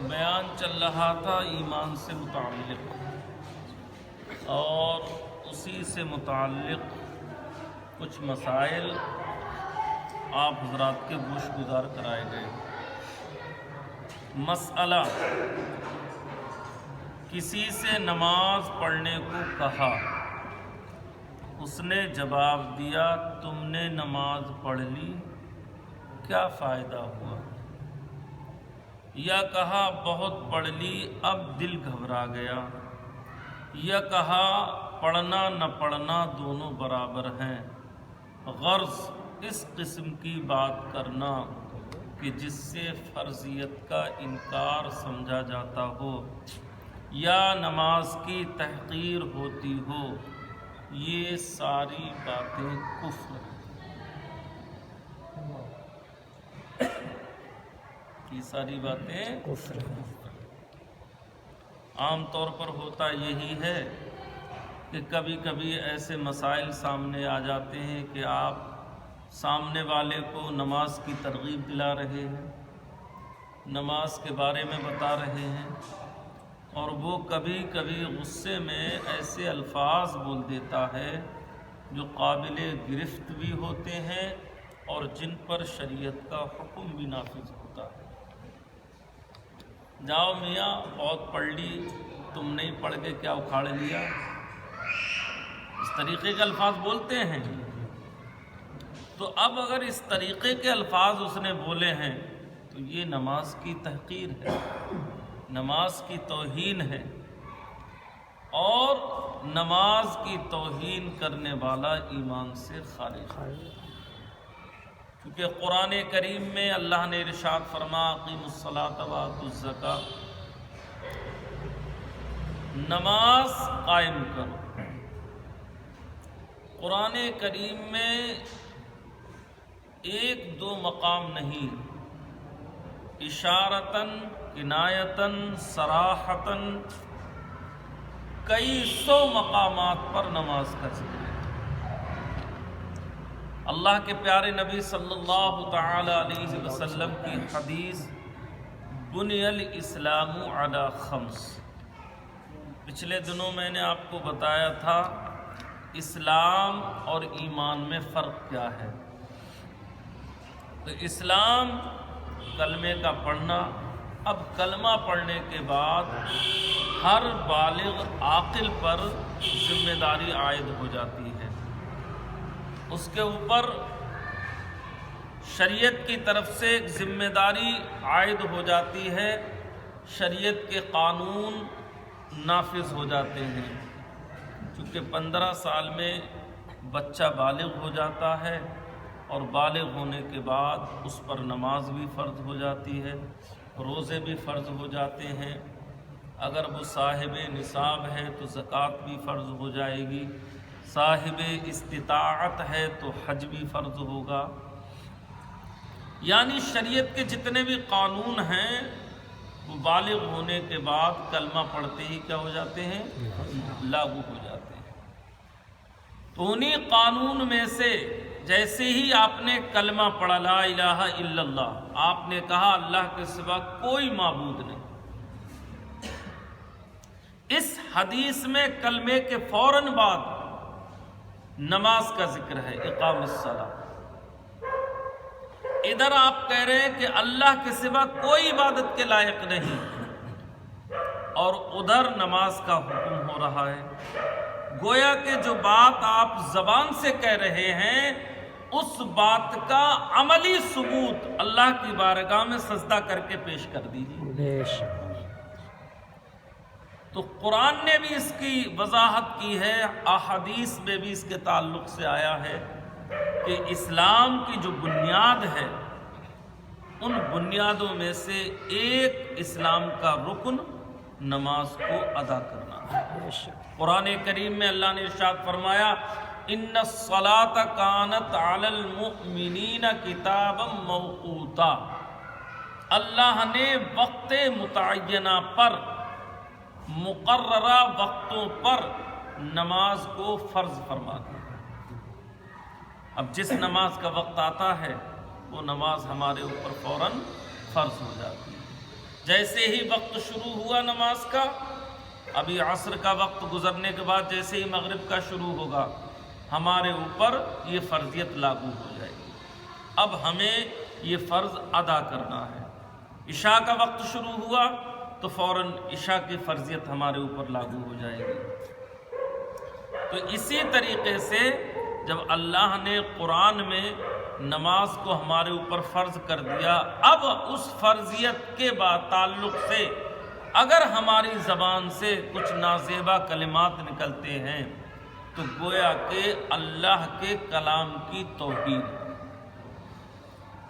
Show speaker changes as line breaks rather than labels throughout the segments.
بیان چل رہا تھا ایمان سے متعلق، اور اسی سے متعلق کچھ مسائل آپ حضرات کے گوش گزار کرائے گئے۔ مسئلہ، کسی سے نماز پڑھنے کو کہا، اس نے جواب دیا تم نے نماز پڑھ لی، کیا فائدہ ہوا؟ یا کہا بہت پڑھ لی اب دل گھبرا گیا، یا کہا پڑھنا نہ پڑھنا دونوں برابر ہیں، غرض اس قسم کی بات کرنا کہ جس سے فرضیت کا انکار سمجھا جاتا ہو یا نماز کی تحقیر ہوتی ہو، یہ ساری باتیں کفر ہیں۔ یہ ساری باتیں کفر ہیں۔ عام طور پر ہوتا یہی ہے کہ کبھی کبھی ایسے مسائل سامنے آ جاتے ہیں کہ آپ سامنے والے کو نماز کی ترغیب دلا رہے ہیں، نماز کے بارے میں بتا رہے ہیں، اور وہ کبھی کبھی غصے میں ایسے الفاظ بول دیتا ہے جو قابل گرفت بھی ہوتے ہیں اور جن پر شریعت کا حکم بھی نافذ ہوتا ہے۔ جاؤ میاں بہت پڑھ لی، تم نہیں پڑھ کے کیا اکھاڑ لیا، اس طریقے کے الفاظ بولتے ہیں۔ تو اب اگر اس طریقے کے الفاظ اس نے بولے ہیں تو یہ نماز کی تحقیر ہے، نماز کی توہین ہے، اور نماز کی توہین کرنے والا ایمان سے خارج ہے۔ کیونکہ قرآن کریم میں اللہ نے ارشاد فرما اقیموا الصلاۃ وآتوا الزکاۃ، نماز قائم کرو۔ قرآن کریم میں ایک دو مقام نہیں، اشارتاً، کنایتاً، صراحتاً کئی سو مقامات پر نماز کا ذکر ہے۔ اللہ کے پیارے نبی صلی اللہ تعالی علیہ وسلم کی حدیث بنی الاسلام علی خمس، پچھلے دنوں میں نے آپ کو بتایا تھا اسلام اور ایمان میں فرق کیا ہے۔ تو اسلام کلمے کا پڑھنا، اب کلمہ پڑھنے کے بعد ہر بالغ عاقل پر ذمہ داری عائد ہو جاتی ہے، اس کے اوپر شریعت کی طرف سے ایک ذمہ داری عائد ہو جاتی ہے، شریعت کے قانون نافذ ہو جاتے ہیں۔ چونکہ 15 سال میں بچہ بالغ ہو جاتا ہے، اور بالغ ہونے کے بعد اس پر نماز بھی فرض ہو جاتی ہے، روزے بھی فرض ہو جاتے ہیں، اگر وہ صاحب نصاب ہے تو زکوٰۃ بھی فرض ہو جائے گی، صاحب استطاعت ہے تو حج بھی فرض ہوگا۔ یعنی شریعت کے جتنے بھی قانون ہیں وہ بالغ ہونے کے بعد کلمہ پڑھتے ہی کیا ہو جاتے ہیں؟ لاگو ہو جاتے ہیں۔ تو انہی قانون میں سے جیسے ہی آپ نے کلمہ پڑھا لا الہ الا اللہ، آپ نے کہا اللہ کے سوا کوئی معبود نہیں، اس حدیث میں کلمے کے فوراً بعد نماز کا ذکر ہے، اقام الصلاۃ۔ ادھر آپ کہہ رہے ہیں کہ اللہ کے سوا کوئی عبادت کے لائق نہیں، اور ادھر نماز کا حکم ہو رہا ہے۔ گویا کہ جو بات آپ زبان سے کہہ رہے ہیں اس بات کا عملی ثبوت اللہ کی بارگاہ میں سجدہ کر کے پیش کر دیجیے۔ تو قرآن نے بھی اس کی وضاحت کی ہے، احادیث میں بھی اس کے تعلق سے آیا ہے کہ اسلام کی جو بنیاد ہے ان بنیادوں میں سے ایک اسلام کا رکن نماز کو ادا کرنا ہے۔ قرآن کریم میں اللہ نے ارشاد فرمایا ان الصلاۃ کانت علی المؤمنین کتابا موقوتا، اللہ نے وقت متعینہ پر، مقررہ وقتوں پر نماز کو فرض فرما دیا۔ اب جس نماز کا وقت آتا ہے وہ نماز ہمارے اوپر فوراً فرض ہو جاتی ہے۔ جیسے ہی وقت شروع ہوا نماز کا، ابھی عصر کا وقت گزرنے کے بعد جیسے ہی مغرب کا شروع ہوگا، ہمارے اوپر یہ فرضیت لاگو ہو جائے گی۔ اب ہمیں یہ فرض ادا کرنا ہے۔ عشاء کا وقت شروع ہوا تو فوراً عشاء کی فرضیت ہمارے اوپر لاگو ہو جائے گی۔ تو اسی طریقے سے جب اللہ نے قرآن میں نماز کو ہمارے اوپر فرض کر دیا، اب اس فرضیت کے بعد تعلق سے اگر ہماری زبان سے کچھ نازیبا کلمات نکلتے ہیں تو گویا کہ اللہ کے کلام کی توہین۔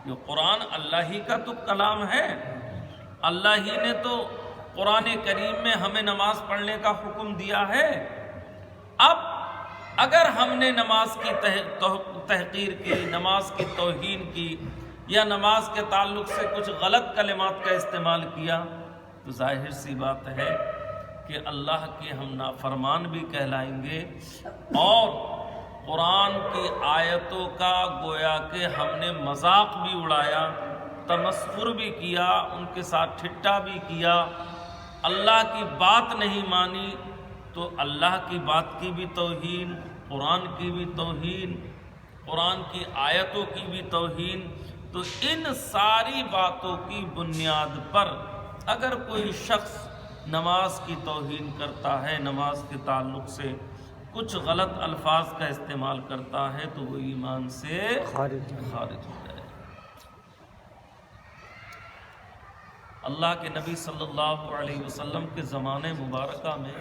یہ قرآن اللہ ہی کا تو کلام ہے، اللہ ہی نے تو قرآن کریم میں ہمیں نماز پڑھنے کا حکم دیا ہے۔ اب اگر ہم نے نماز کی تحقیر کی، نماز کی توہین کی، یا نماز کے تعلق سے کچھ غلط کلمات کا استعمال کیا تو ظاہر سی بات ہے کہ اللہ کے ہم نافرمان بھی کہلائیں گے، اور قرآن کی آیتوں کا گویا کہ ہم نے مذاق بھی اڑایا، تمسخر بھی کیا، ان کے ساتھ ٹھٹا بھی کیا، اللہ کی بات نہیں مانی تو اللہ کی بات کی بھی توہین، قرآن کی بھی توہین، قرآن کی آیتوں کی بھی توہین۔ تو ان ساری باتوں کی بنیاد پر اگر کوئی شخص نماز کی توہین کرتا ہے، نماز کے تعلق سے کچھ غلط الفاظ کا استعمال کرتا ہے تو وہ ایمان سے خارج ہو جائے۔ اللہ کے نبی صلی اللہ علیہ وسلم کے زمانے مبارکہ میں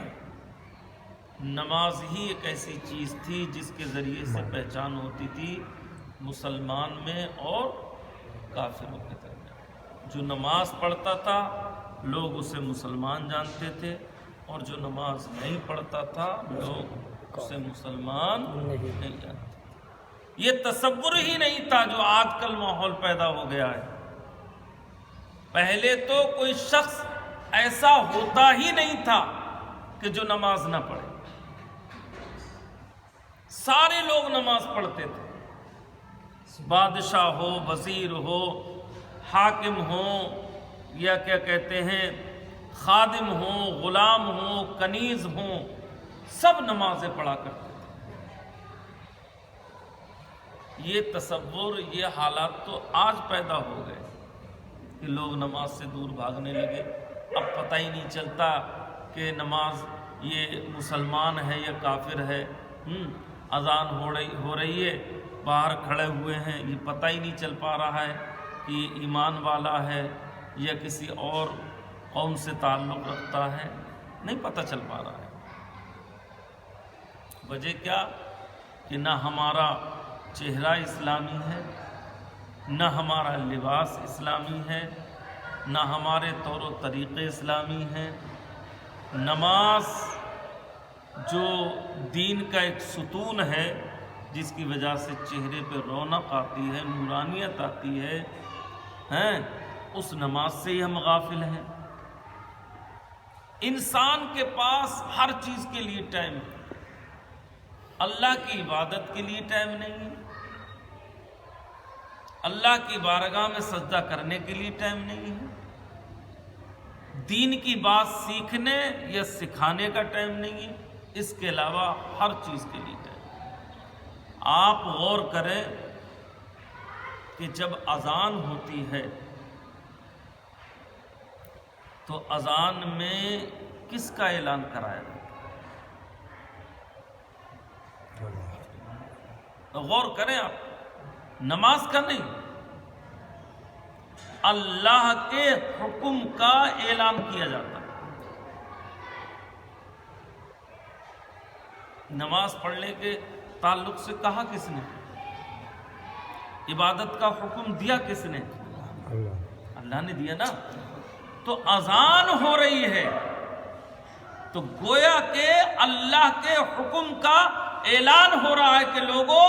نماز ہی ایک ایسی چیز تھی جس کے ذریعے سے پہچان ہوتی تھی مسلمان میں اور کافروں کے درمیان۔ جو نماز پڑھتا تھا لوگ اسے مسلمان جانتے تھے، اور جو نماز نہیں پڑھتا تھا لوگ اسے مسلمان نہیں جانتے۔ یہ تصور ہی نہیں تھا جو آج کل ماحول پیدا ہو گیا ہے۔ پہلے تو کوئی شخص ایسا ہوتا ہی نہیں تھا کہ جو نماز نہ پڑھے، سارے لوگ نماز پڑھتے تھے، بادشاہ ہو، وزیر ہو، حاکم ہو، یا کیا کہتے ہیں خادم ہو، غلام ہو، کنیز ہو، سب نمازیں پڑھا کرتے تھے۔ یہ تصور، یہ حالات تو آج پیدا ہو گئے کہ لوگ نماز سے دور بھاگنے لگے۔ اب پتہ ہی نہیں چلتا کہ نماز یہ مسلمان ہے یا کافر ہے۔ اذان ہو رہی ہے، باہر کھڑے ہوئے ہیں، یہ پتہ ہی نہیں چل پا رہا ہے کہ یہ ایمان والا ہے یا کسی اور قوم سے تعلق رکھتا ہے، نہیں پتہ چل پا رہا ہے۔ وجہ کیا کہ نہ ہمارا چہرہ اسلامی ہے، نہ ہمارا لباس اسلامی ہے، نہ ہمارے طور و طریقے اسلامی ہیں۔ نماز جو دین کا ایک ستون ہے، جس کی وجہ سے چہرے پہ رونق آتی ہے، نورانیت آتی ہے، اس نماز سے ہی ہم غافل ہیں۔ انسان کے پاس ہر چیز کے لیے ٹائم ہے، اللہ کی عبادت کے لیے ٹائم نہیں ہے، اللہ کی بارگاہ میں سجدہ کرنے کے لیے ٹائم نہیں ہے، دین کی بات سیکھنے یا سکھانے کا ٹائم نہیں ہے، اس کے علاوہ ہر چیز کے لیے ٹائم ہے۔ آپ غور کریں کہ جب اذان ہوتی ہے تو اذان میں کس کا اعلان کرایا جاتا ہے؟ غور کریں آپ، نماز کا نہیں، اللہ کے حکم کا اعلان کیا جاتا ہے۔ نماز پڑھنے کے تعلق سے کہا کس نے؟ عبادت کا حکم دیا کس نے؟ اللہ نے دیا نا۔ تو اذان ہو رہی ہے تو گویا کہ اللہ کے حکم کا اعلان ہو رہا ہے کہ لوگوں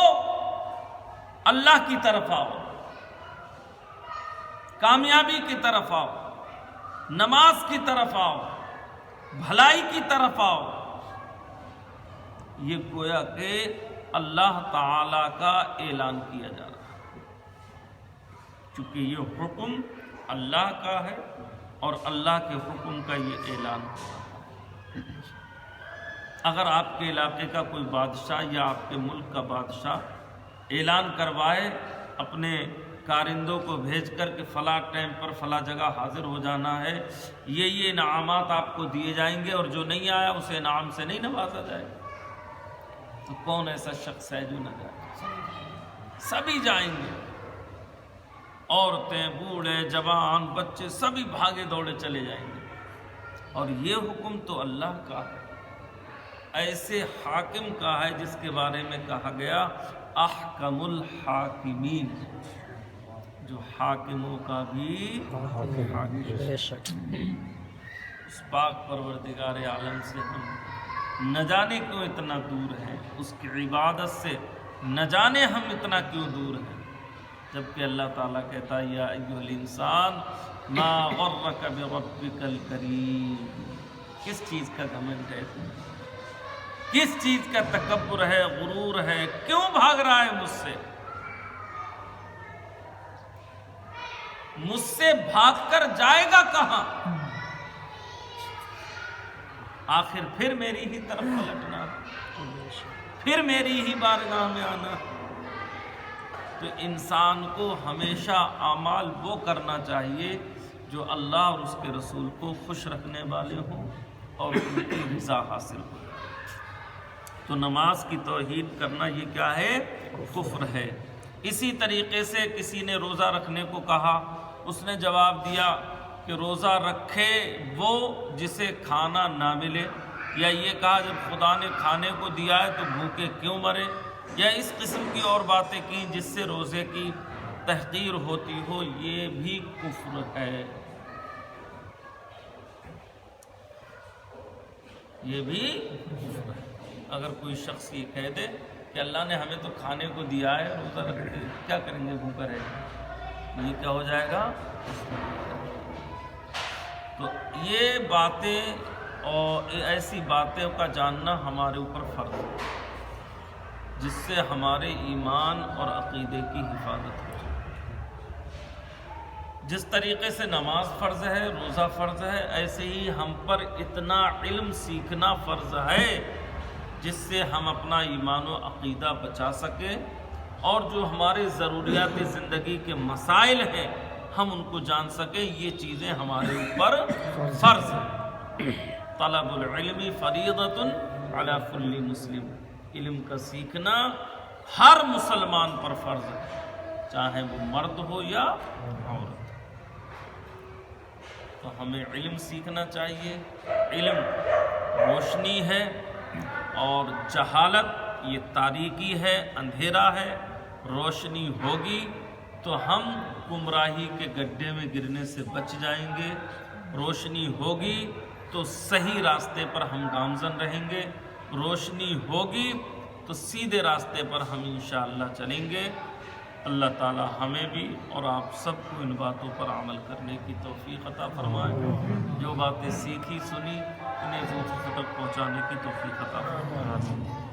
اللہ کی طرف آؤ، کامیابی کی طرف آؤ، نماز کی طرف آؤ، بھلائی کی طرف آؤ۔ یہ گویا کہ اللہ تعالی کا اعلان کیا جا رہا ہے، چونکہ یہ حکم اللہ کا ہے، اور اللہ کے حکم کا یہ اعلان ہوا۔ اگر آپ کے علاقے کا کوئی بادشاہ یا آپ کے ملک کا بادشاہ اعلان کروائے اپنے کارندوں کو بھیج کر کہ فلاں ٹائم پر فلاں جگہ حاضر ہو جانا ہے، یہ انعامات آپ کو دیے جائیں گے، اور جو نہیں آیا اسے انعام سے نہیں نوازا جائے گا، تو کون ایسا شخص ہے جو نہ جائے؟ سبھی جائیں گے، عورتیں، بوڑھے، جوان، بچے سبھی بھاگے دوڑے چلے جائیں گے۔ اور یہ حکم تو اللہ کا ہے، ایسے حاکم کا ہے جس کے بارے میں کہا گیا احکم الحاکمین، جو حاکموں کا بھی حاکم۔ اس پاک پروردگار عالم سے ہم نہ جانے کیوں اتنا دور ہیں، اس کی عبادت سے نہ جانے ہم اتنا کیوں دور ہیں، جبکہ اللہ تعالیٰ کہتا ہے یا ایھا الانسان ما غرک بربک الکریم۔ کس چیز کا گھمنڈ ہے تمہیں؟ کس چیز کا تکبر ہے، غرور ہے؟ کیوں بھاگ رہا ہے مجھ سے؟ مجھ سے بھاگ کر جائے گا کہاں؟ آخر پھر میری ہی طرف پلٹنا، پھر میری ہی بارگاہ میں آنا۔ تو انسان کو ہمیشہ اعمال وہ کرنا چاہیے جو اللہ اور اس کے رسول کو خوش رکھنے والے ہوں اور ان کی رضا حاصل ہو۔ تو نماز کی توہین کرنا یہ کیا ہے؟ کفر ہے۔ اسی طریقے سے کسی نے روزہ رکھنے کو کہا، اس نے جواب دیا کہ روزہ رکھے وہ جسے کھانا نہ ملے، یا یہ کہا جب خدا نے کھانے کو دیا ہے تو بھوکے کیوں مرے، یا اس قسم کی اور باتیں کی جس سے روزے کی تحقیر ہوتی ہو، یہ بھی کفر ہے، یہ بھی کفر ہے۔ اگر کوئی شخص یہ کہہ دے کہ اللہ نے ہمیں تو کھانے کو دیا ہے، روزہ رکھتے کیا کریں گے، بھوکا رہے گا، یہ کیا ہو جائے گا؟ تو یہ باتیں اور ایسی باتوں کا جاننا ہمارے اوپر فرض ہے، جس سے ہمارے ایمان اور عقیدے کی حفاظت ہو جائے۔ جس طریقے سے نماز فرض ہے، روزہ فرض ہے، ایسے ہی ہم پر اتنا علم سیکھنا فرض ہے جس سے ہم اپنا ایمان و عقیدہ بچا سکیں، اور جو ہمارے ضروریات زندگی کے مسائل ہیں ہم ان کو جان سکیں۔ یہ چیزیں ہمارے اوپر فرض ہیں۔ طلب العلم فریضۃ علی کل مسلم، علم کا سیکھنا ہر مسلمان پر فرض ہے، چاہے وہ مرد ہو یا عورت۔ تو ہمیں علم سیکھنا چاہیے۔ علم روشنی ہے اور جہالت یہ تاریکی ہے، اندھیرا ہے۔ روشنی ہوگی تو ہم گمراہی کے گڈھے میں گرنے سے بچ جائیں گے، روشنی ہوگی تو صحیح راستے پر ہم گامزن رہیں گے، روشنی ہوگی تو سیدھے راستے پر ہم انشاءاللہ چلیں گے۔ اللہ تعالی ہمیں بھی اور آپ سب کو ان باتوں پر عمل کرنے کی توفیق عطا فرمائے۔ جو باتیں سیکھی سنی انہیں دوسروں تک پہنچانے کی توفیق عطا فرمائے۔